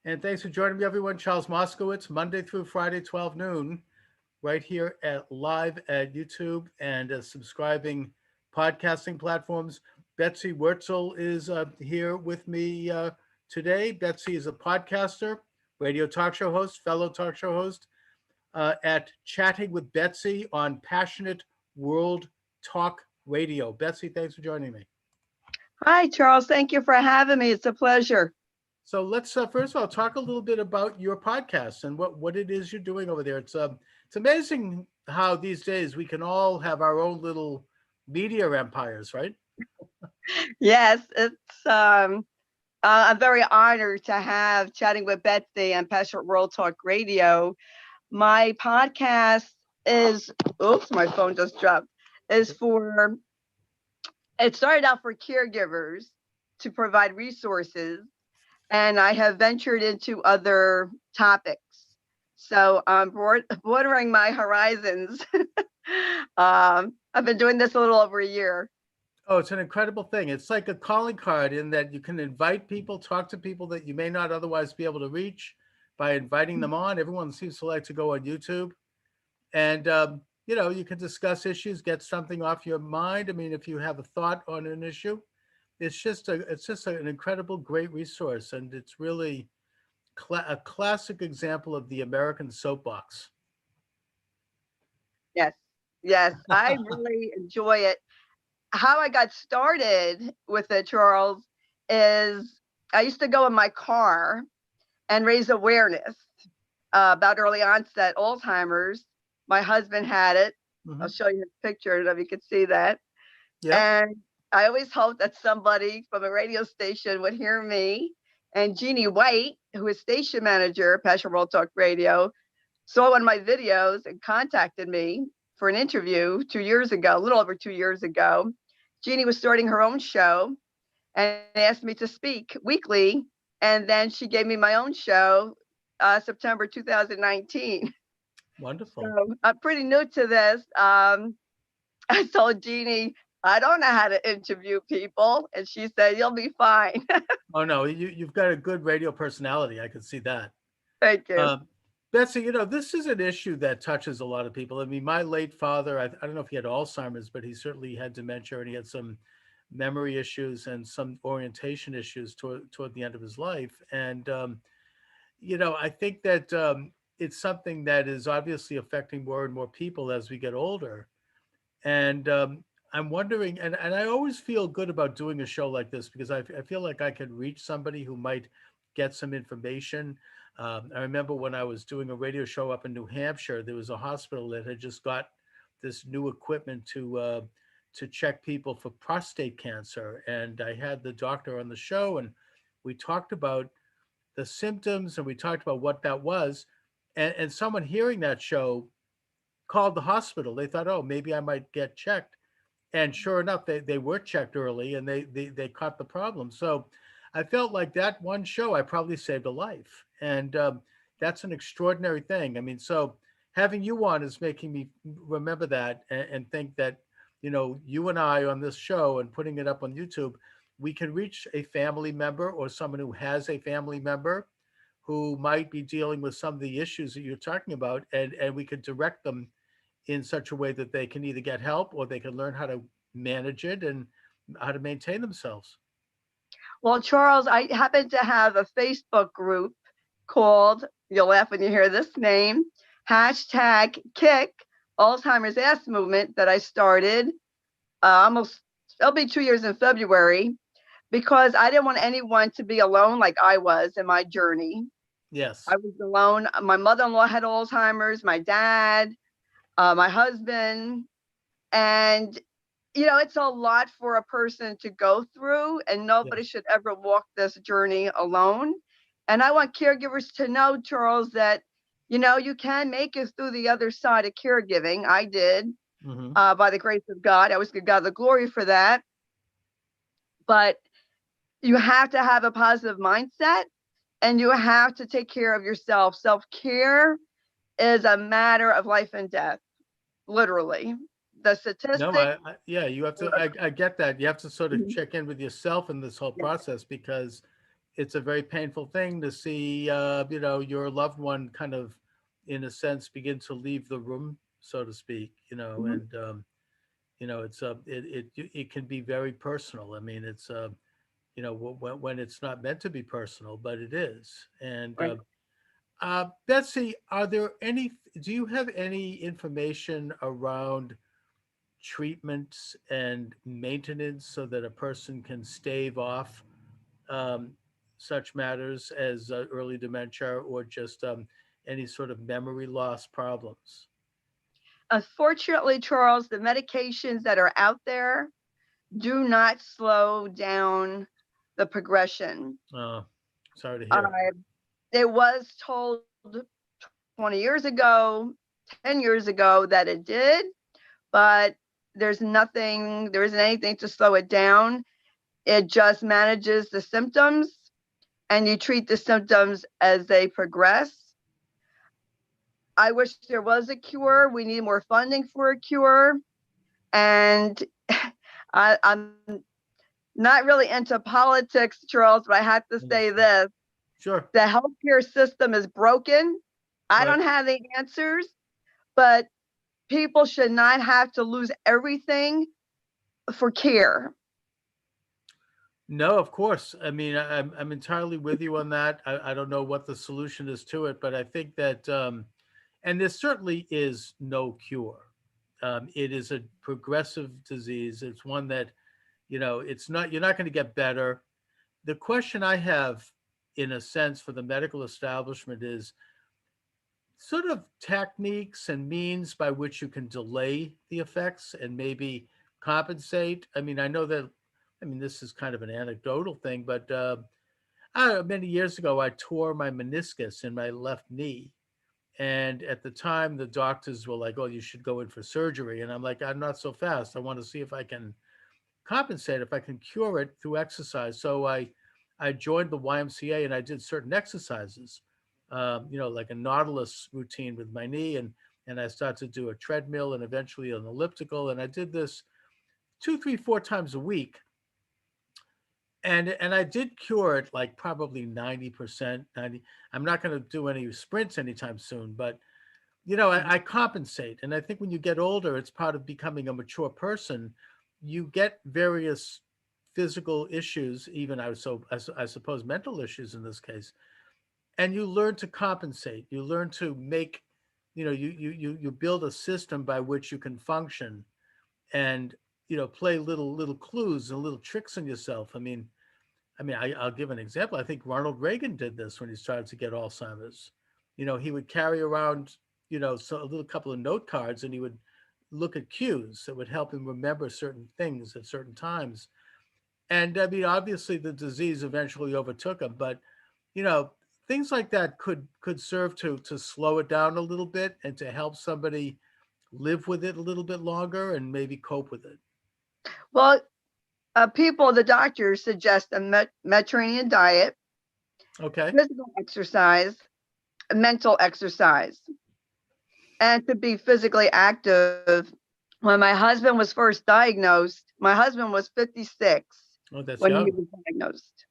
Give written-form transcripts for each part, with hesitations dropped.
And thanks for joining me, everyone. Charles Moscowitz, Monday through Friday, 12 noon, right here at live at YouTube and subscribing podcasting platforms. Betsy Wurzel is here with me today. Betsy is a podcaster, radio talk show host, fellow talk show host at Chatting with Betsy on Passionate World Talk Radio. Betsy, thanks for joining me. Hi, Charles. Thank you for having me. It's a pleasure. So let's first of all talk a little bit about your podcast and what it is you're doing over there. It's amazing how these days we can all have our own little media empires, right? Yes, I'm very honored to have Chatting with Betsy and Passionate World Talk Radio. My podcast is, oops, my phone just dropped, is for, it started out for caregivers to provide resources, and I have ventured into other topics. So I'm bordering my horizons. I've been doing this a little over a year. Oh, it's an incredible thing. It's like a calling card in that you can invite people, talk to people that you may not otherwise be able to reach by inviting them on. Everyone seems to like to go on YouTube, and you can discuss issues, get something off your mind. I mean, if you have a thought on an issue, it's just an incredible, great resource, and it's really a classic example of the American soapbox. Yes, yes, I really enjoy it. How I got started with it, Charles, is I used to go in my car and raise awareness about early onset Alzheimer's. My husband had it. Hmm. I'll show you his picture if you could see that. Yep. And I always hoped that somebody from a radio station would hear me. And Jeannie White, who is station manager at Passion World Talk Radio, saw one of my videos and contacted me for an interview 2 years ago, a little over 2 years ago. Jeannie was starting her own show and asked me to speak weekly. And then she gave me my own show, September 2019. Wonderful. So I'm pretty new to this. I told Jeannie, I don't know how to interview people. And she said, you'll be fine. Oh no, you've got a good radio personality. I could see that. Thank you. Betsy, this is an issue that touches a lot of people. I mean, my late father, I don't know if he had Alzheimer's, but he certainly had dementia, and he had some memory issues and some orientation issues toward the end of his life. And, I think that it's something that is obviously affecting more and more people as we get older. And I'm wondering, and I always feel good about doing a show like this because I feel like I can reach somebody who might get some information. I remember when I was doing a radio show up in New Hampshire, there was a hospital that had just got this new equipment to check people for prostate cancer, and I had the doctor on the show, and we talked about the symptoms and we talked about what that was, and someone hearing that show called the hospital. They thought, oh, maybe I might get checked, and sure enough, they were checked early and they caught the problem. So I felt like that one show, I probably saved a life. And that's an extraordinary thing. I mean, so having you on is making me remember that and think that, you and I on this show and putting it up on YouTube, we can reach a family member or someone who has a family member who might be dealing with some of the issues that you're talking about. And we could direct them in such a way that they can either get help or they can learn how to manage it and how to maintain themselves. Well, Charles, I happen to have a Facebook group called, you'll laugh when you hear this name, #Kick Alzheimer's Ass Movement, that I started it'll be 2 years in February, because I didn't want anyone to be alone like I was in my journey. Yes. I was alone. My mother-in-law had Alzheimer's, my dad, my husband, and it's a lot for a person to go through, and nobody should ever walk this journey alone. And I want caregivers to know, Charles, that, you can make it through the other side of caregiving. I did, by the grace of God. I always give God the glory for that. But you have to have a positive mindset, and you have to take care of yourself. Self-care is a matter of life and death, literally. The statistics. No, you have to, I get that. You have to sort of check in with yourself in this whole process because it's a very painful thing to see, your loved one kind of, in a sense, begin to leave the room, so to speak, Mhm. and, it's, it can be very personal. I mean, it's, when it's not meant to be personal, but it is. And, Right. Betsy, do you have any information around treatments and maintenance so that a person can stave off um, such matters as early dementia or just any sort of memory loss problems? Unfortunately, Charles, the medications that are out there do not slow down the progression. Uh, Sorry to Uh, hear. it was told 20 years ago, 10 years ago that it did, but there isn't anything to slow it down. It just manages the symptoms and you treat the symptoms as they progress. I wish there was a cure. We need more funding for a cure. And I'm not really into politics, Charles, but I have to say Understand. this. Sure. The healthcare system is broken. I Right. don't have the answers, but people should not have to lose everything for care. No, of course. I mean, I'm entirely with you on that. I don't know what the solution is to it, but I think that, and there certainly is no cure. It is a progressive disease. It's one that, it's not, you're not going to get better. The question I have, in a sense, for the medical establishment is sort of techniques and means by which you can delay the effects and maybe compensate. I mean, I know that, I mean, this is kind of an anecdotal thing, but I don't know, many years ago, I tore my meniscus in my left knee. And at the time, the doctors were like, "Oh, you should go in for surgery." And I'm like, "I'm not so fast. I want to see if I can compensate, if I can cure it through exercise." So I joined the YMCA and I did certain exercises, like a Nautilus routine with my knee, and I started to do a treadmill and eventually an elliptical, and I did this two, three, four times a week, and I did cure it like probably 90%. 90. I'm not going to do any sprints anytime soon, but I compensate. And I think when you get older, it's part of becoming a mature person. You get various physical issues, even I suppose mental issues in this case, and you learn to compensate. You learn to make, you build a system by which you can function and play little clues and little tricks on yourself. I'll give an example. I think Ronald Reagan did this when he started to get Alzheimer's. He would carry around, so a little couple of note cards, and he would look at cues that would help him remember certain things at certain times. And I mean, obviously, the disease eventually overtook him, but you know, things like that could serve to slow it down a little bit and to help somebody live with it a little bit longer and maybe cope with it. Well, the doctors suggest a Mediterranean diet, Okay. physical exercise, mental exercise, and to be physically active. When my husband was first diagnosed, my husband was 56 Oh, that's when he young. was diagnosed.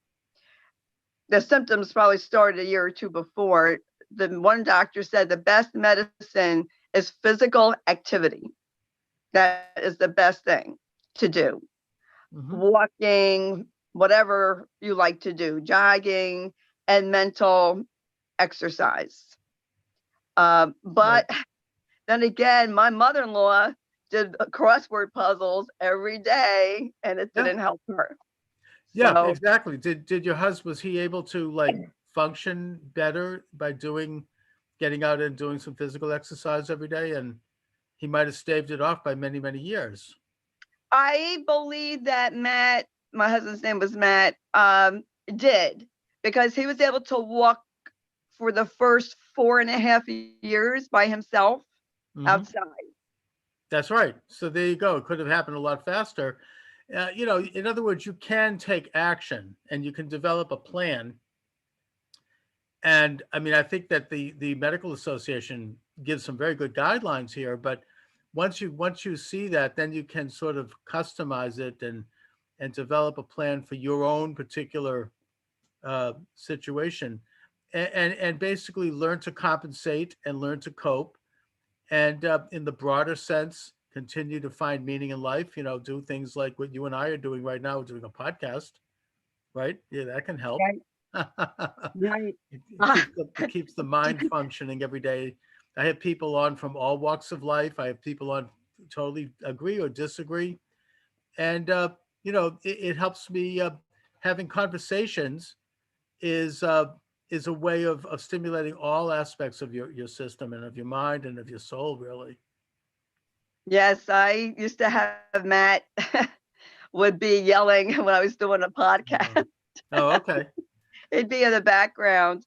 The symptoms probably started a year or two before. The one doctor said the best medicine is physical activity. That is the best thing to do. Hmm. Walking, whatever you like to do, jogging, and mental exercise. Right. But then again, my mother-in-law did crossword puzzles every day, and it Yeah. didn't help her. Yeah, So exactly. Did your husband, was he able to like function better by getting out and doing some physical exercise every day? And he might have staved it off by many, many years. I believe that Matt, my husband's name was Matt, did, because he was able to walk for the first 4.5 years by himself Hmm. outside. That's right. So there you go. It could have happened a lot faster. In other words, you can take action and you can develop a plan. And I mean, I think that the medical association gives some very good guidelines here, but once you see that, then you can sort of customize it and develop a plan for your own particular situation, and basically learn to compensate and learn to cope, and in the broader sense, continue to find meaning in life. Do things like what you and I are doing right now, doing a podcast, right? Yeah, that can help. Right. Right. It keeps the mind functioning every day. I have people on from all walks of life. I have people on totally agree or disagree, and it helps me. Having conversations is is a way of stimulating all aspects of your system and of your mind and of your soul, really. Yes, I used to have Matt would be yelling when I was doing a Oh, podcast. oh, okay. He'd be in the background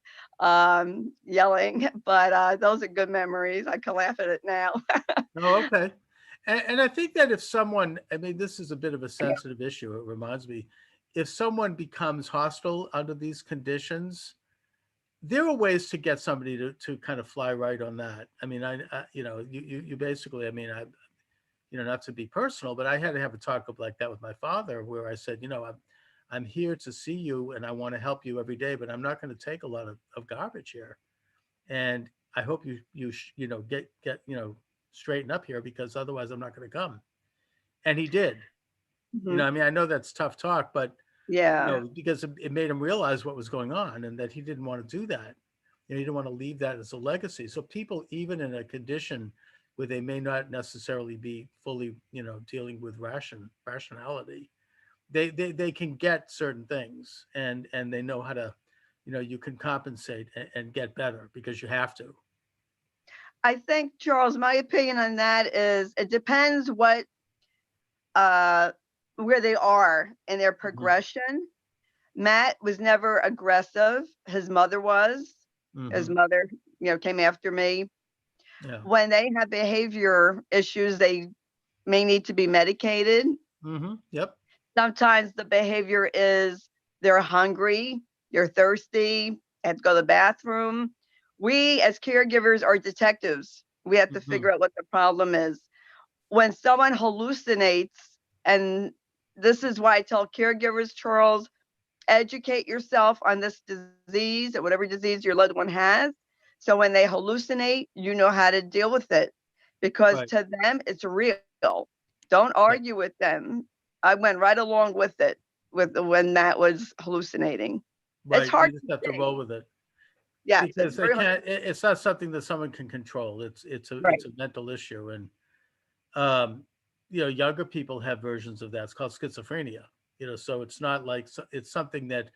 yelling, but those are good memories. I can laugh at it now. Oh, okay. And I think that if someone, I mean, this is a bit of a sensitive issue. It reminds me, if someone becomes hostile under these conditions, there are ways to get somebody to kind of fly right on that. I mean, you basically, I mean, not to be personal, but I had to have a talk up like that with my father, where I said, I'm here to see you and I want to help you every day, but I'm not going to take a lot of garbage here. And I hope get straighten up here, because otherwise I'm not going to come. And he did. Mhm. I mean, I know that's tough talk, but Yeah. because it made him realize what was going on and that he didn't want to do that. He didn't want to leave that as a legacy. So people, even in a condition where they may not necessarily be fully, dealing with rationality, they can get certain things, and they know how to, you can compensate and get better because you have to. I think, Charles, my opinion on that is it depends uh where they are in their Hmm. progression. Matt was never aggressive. His mother was. His Hmm. mother, came after me. Yeah. When they have behavior issues, they may need to be medicated. Hmm. Yep. Sometimes the behavior is they're hungry, you're thirsty, have to go to the bathroom. We as caregivers are detectives. We have to Hmm. figure out what the problem is. When someone hallucinates, and this is why I tell caregivers, Charles, educate yourself on this disease or whatever disease your loved one has. So when they hallucinate, you know how to deal with it because Right. to them, it's real. Don't Yeah. argue with them. I went right along with it when that was hallucinating. It's Right. hard You just to have to roll see. with it, Yes, it's because they very hard. can't. It's not something that someone can control. It's Right. a mental issue, and um, younger people have versions of that. It's called schizophrenia. So it's not like, it's something that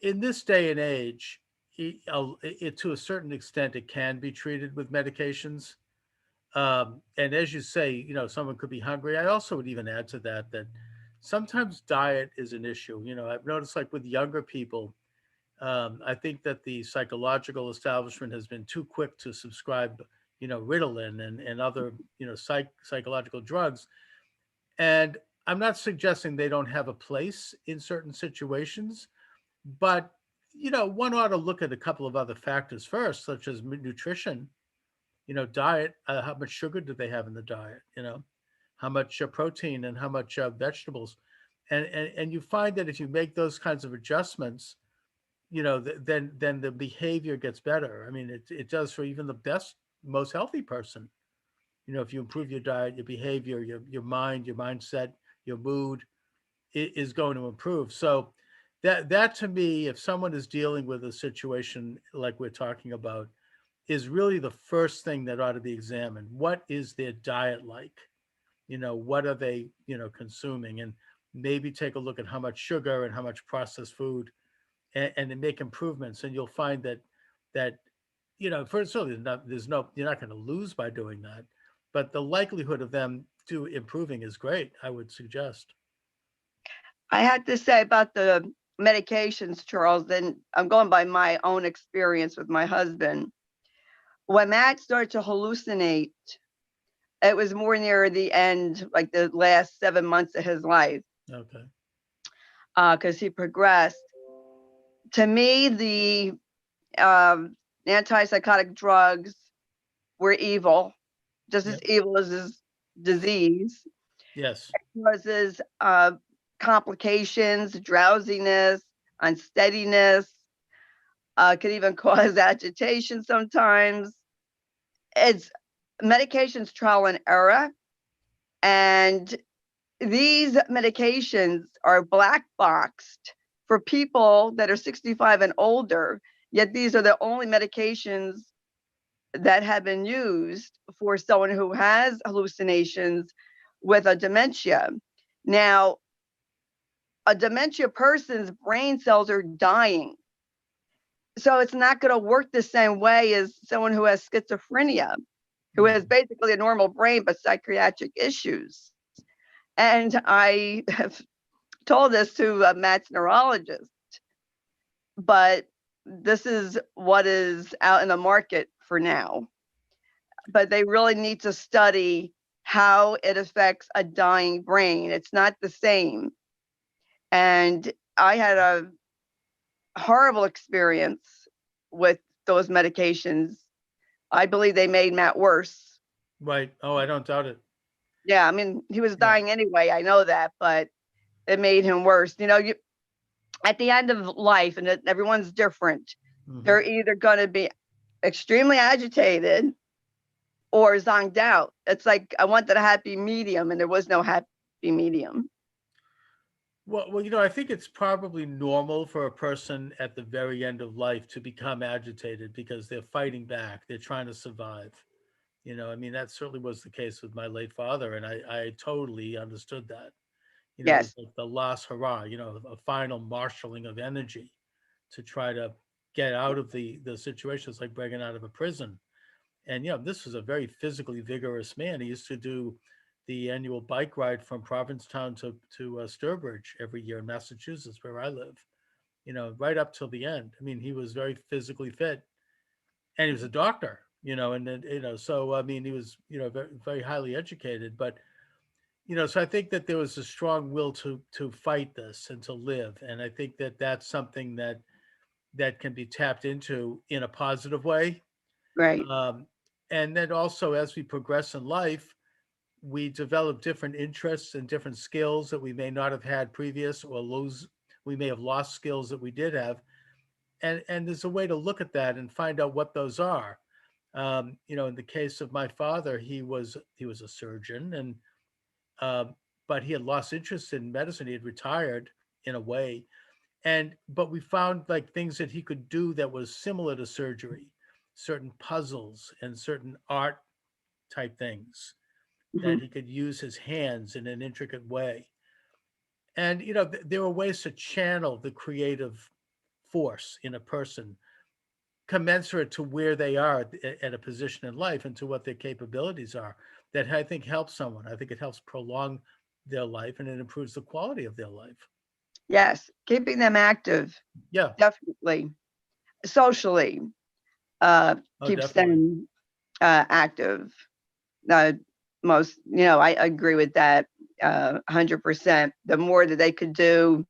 in this day and age, to a certain extent, it can be treated with medications. And as you say, someone could be hungry. I also would even add to that sometimes diet is an issue. I've noticed, like with younger people, I think that the psychological establishment has been too quick to subscribe, Ritalin and other, psychological drugs. And I'm not suggesting they don't have a place in certain situations, but one ought to look at a couple of other factors first, such as nutrition, diet. How much sugar do they have in the diet? How much protein and how much vegetables, and you find that if you make those kinds of adjustments, then the behavior gets better. I mean, it does for even the best, most healthy person. If you improve your diet, your behavior, your mind, your mindset, your mood is going to improve. So that to me, if someone is dealing with a situation like we're talking about, is really the first thing that ought to be examined. What is their diet like? What are they, consuming? And maybe take a look at how much sugar and how much processed food, and then make improvements. And you'll find that first of all, you're not going to lose by doing that, but the likelihood of them to improving is great, I would suggest. I had to say about the medications, Charles, then I'm going by my own experience with my husband. When Matt started to hallucinate, it was more near the end, like the last 7 months of his life, Okay. because he progressed. To me, the antipsychotic drugs were evil, just as Yep. evil as his disease, Yes. causes complications, drowsiness, unsteadiness, could even cause agitation sometimes. It's medications trial and error. And these medications are black boxed for people that are 65 and older, yet these are the only medications that have been used for someone who has hallucinations with a dementia. Now, a dementia person's brain cells are dying. So it's not going to work the same way as someone who has schizophrenia, who has basically a normal brain but psychiatric issues. And I have told this to Matt's neurologist, but this is what is out in the market for now. But they really need to study how it affects a dying brain. It's not the same. And I had a horrible experience with those medications. I believe they made Matt worse. Right. Oh, I don't doubt it. Yeah, I mean, he was dying anyway. I know that, but it made him worse. You know, at the end of life, and everyone's different, they're either going to be extremely agitated or zonked out. It's like I wanted a happy medium, and there was no happy medium. Well, I think it's probably normal for a person at the very end of life to become agitated because they're fighting back. They're trying to survive. I mean, that certainly was the case with my late father, and I totally understood that. It was Yes. like the last hurrah, a final marshaling of energy to try to get out of the situation. It's like breaking out of a prison. And, this was a very physically vigorous man. He used to do the annual bike ride from Provincetown to Sturbridge every year in Massachusetts, where I live, right up till the end. I mean, he was very physically fit, and he was a doctor, and then, so, I mean, he was, very, very highly educated, but, so I think that there was a strong will to fight this and to live. And I think that that's something that can be tapped into in a positive way. Right. And then also, as we progress in life, we develop different interests and different skills that we may not have had previous, or we may have lost skills that we did have. And there's a way to look at that and find out what those are. In the case of my father, he was a surgeon, and but he had lost interest in medicine. He had retired in a way, but we found like things that he could do that was similar to surgery, certain puzzles and certain art type things that he could use his hands in an intricate way. And there were ways to channel the creative force in a person commensurate to where they are at a position in life and to what their capabilities are, that I think helps someone. I think it helps prolong their life, and it improves the quality of their life. Yes, keeping them active. Yeah. Definitely. Socially, keeps Definitely. them active. Most, I agree with that 100%. The more that they could do.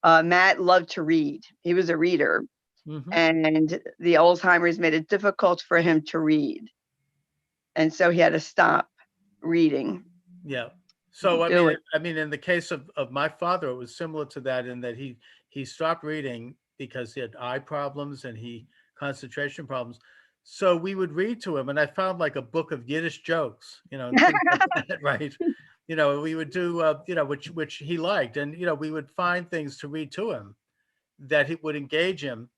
Matt loved to read. He was a reader. And the Alzheimer's made it difficult for him to read. And so he had to stop reading. Yeah. So I mean, in the case of my father, it was similar to that, in that he stopped reading because he had eye problems and concentration problems. So we would read to him, and I found like a book of Yiddish jokes, and things like that, right? We would do, which he liked, and we would find things to read to him that he would engage him.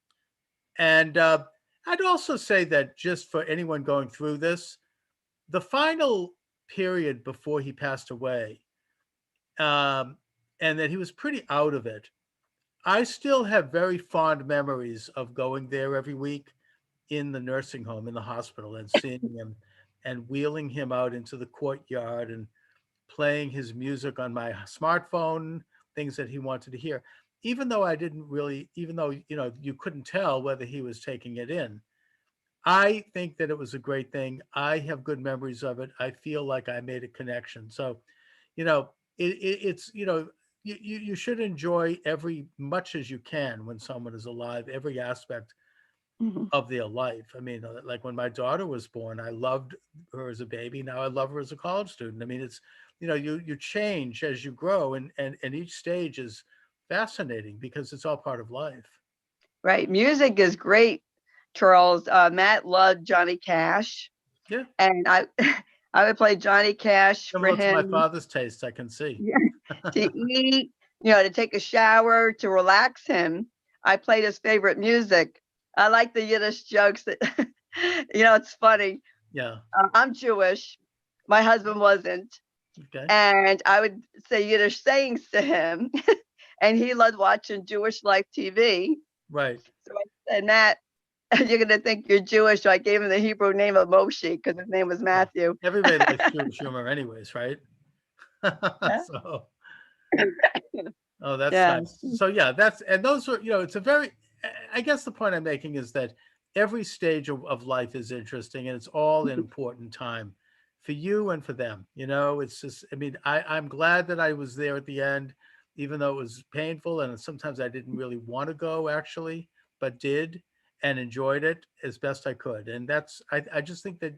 And I'd also say that just for anyone going through this, the final period before he passed away, and that he was pretty out of it, I still have very fond memories of going there every week in the nursing home, in the hospital, and seeing him and wheeling him out into the courtyard and playing his music on my smartphone, things that he wanted to hear. Even though you couldn't tell whether he was taking it in. I think that it was a great thing. I have good memories of it. I feel like I made a connection. So, it's, you should enjoy every much as you can when someone is alive, every aspect of their life. I mean, like when my daughter was born, I loved her as a baby. Now I love her as a college student. I mean, it's, you change as you grow, and each stage is fascinating because it's all part of life. Right. Music is great, Charles. Matt loved Johnny Cash, Yeah, and I I would play Johnny Cash for similar to my him father's taste, I can see. to eat, to take a shower, to relax him. I played his favorite music. I like the Yiddish jokes that, it's funny. Yeah. I'm Jewish. My husband wasn't. Okay. And I would say Yiddish sayings to him. And he loved watching Jewish Life TV. Right. So I said, Matt, you're going to think you're Jewish. So I gave him the Hebrew name of Moshe because his name was Yeah. Matthew. Everybody likes Jewish humor, anyways, right? Yeah. So, oh, that's Yeah. nice. So yeah, and those are, it's a very, I guess the point I'm making is that every stage of life is interesting and it's all an important time for you and for them. It's just, I mean, I'm glad that I was there at the end, even though it was painful and sometimes I didn't really want to go actually, but did and enjoyed it as best I could. And I just think that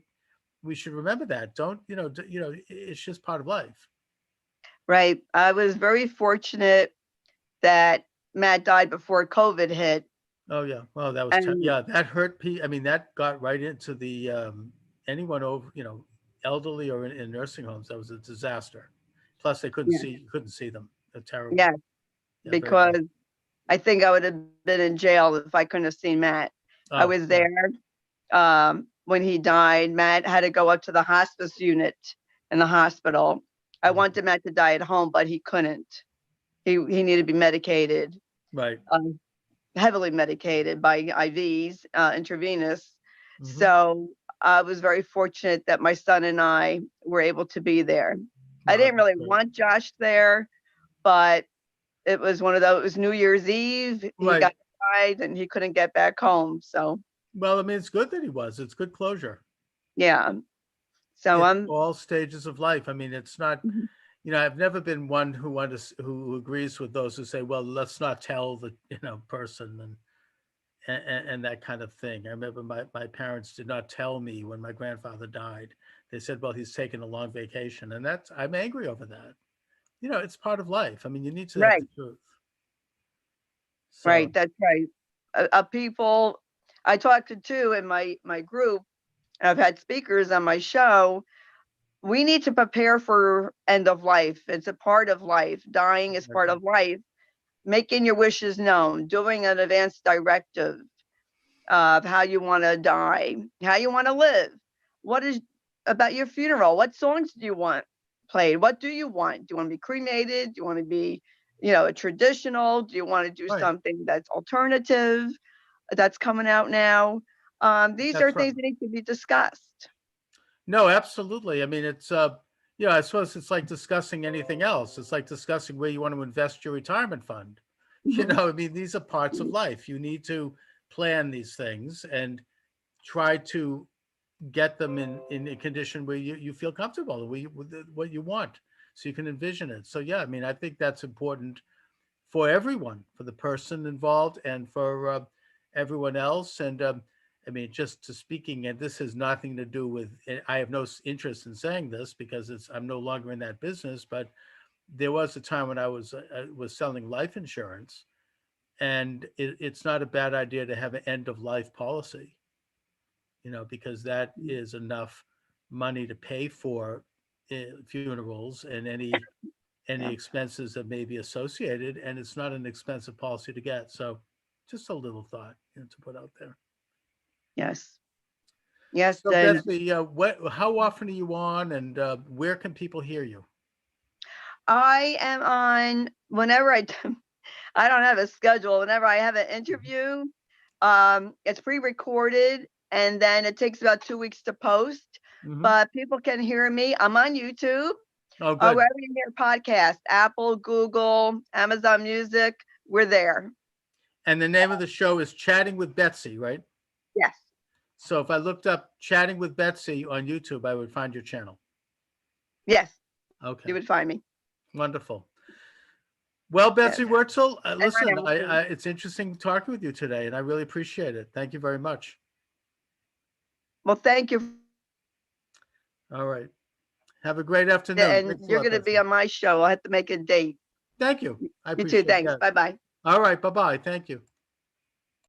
we should remember that. Don't, it's just part of life. Right. I was very fortunate that Matt died before COVID hit. Oh yeah, well that was And yeah, that hurt. I mean, that got right into the anyone over, elderly or in nursing homes. That was a disaster. Plus, they couldn't yeah, see couldn't see them. Terrible. yeah, Yeah, very because tough. I think I would have been in jail if I couldn't have seen Matt. I Oh was yeah, there when he died. Matt had to go up to the hospice unit in the hospital. I mhm, wanted Matt to die at home, but he couldn't. He needed to be medicated, right. um, heavily medicated by IVs, intravenous. Hmm. So I was very fortunate that my son and I were able to be there. I Wow, didn't that's really great. want Josh there, but it was one of those. It was New Year's Eve. He Right. got died and he couldn't get back home. So Well, I mean, it's good that he was. It's good closure. yeah. So It's I'm all stages of life. I mean, it's not. Mhm. I've never been one who agrees with those who say, "Well, let's not tell the person," and that kind of thing. I remember my parents did not tell me when my grandfather died. They said, well, he's taking a long vacation. And I'm angry over that. It's part of life. I mean, you need to have right, the truth. So, right. That's right. People I talked to too in my group. I've had speakers on my show. We need to prepare for end of life. It's a part of life. Dying is part exactly. of life. Making your wishes known, doing an advance directive of how you want to die, how you want to live. What is about your funeral? What songs do you want played? What do you want? Do you want to be cremated? Do you want to be, a traditional? Do you want to do Right. something that's alternative that's coming out now? These are That's right. things that need to be discussed. No, absolutely. I mean, I suppose it's like discussing anything else. It's like discussing where you want to invest your retirement fund. I mean, these are parts of life. You need to plan these things and try to get them in a condition where you feel comfortable with what you want so you can envision it. So yeah, I mean, I think that's important for everyone, for the person involved and for everyone else. And I mean, just to speaking, and this has nothing to do with, I have no interest in saying this because I'm no longer in that business, but there was a time when I was selling life insurance, and it's not a bad idea to have an end of life policy, because that is enough money to pay for funerals and any Yeah. expenses that may be associated, and it's not an expensive policy to get. So, just a little thought, to put out there. Yes. Yes. So, And Betsy, how often are you on, and where can people hear you? I am on whenever I don't have a schedule. Whenever I have an Mhm. interview, it's pre-recorded and then it takes about 2 weeks to post. Mhm. But people can hear me. I'm on YouTube Oh, or good. wherever you hear podcasts, Apple, Google, Amazon Music. We're there. And the name of the show is Chatting with Betsy, right? Yes, So if I looked up Chatting with Betsy on YouTube, I would find your channel. yes, you Okay, would find me. wonderful. Well, Yes, Betsy Wurzel, and on listen, Amazon. it's interesting talking with you today, and I really appreciate it. Thank you very much. Well, thank you, All right. Have a great afternoon. and Thanks a you're lot, going to be Betsy. on my show. I'll have to make a date. Thank you. I You too. appreciate Thanks. that. Bye bye. All right. Bye-bye. Thank you.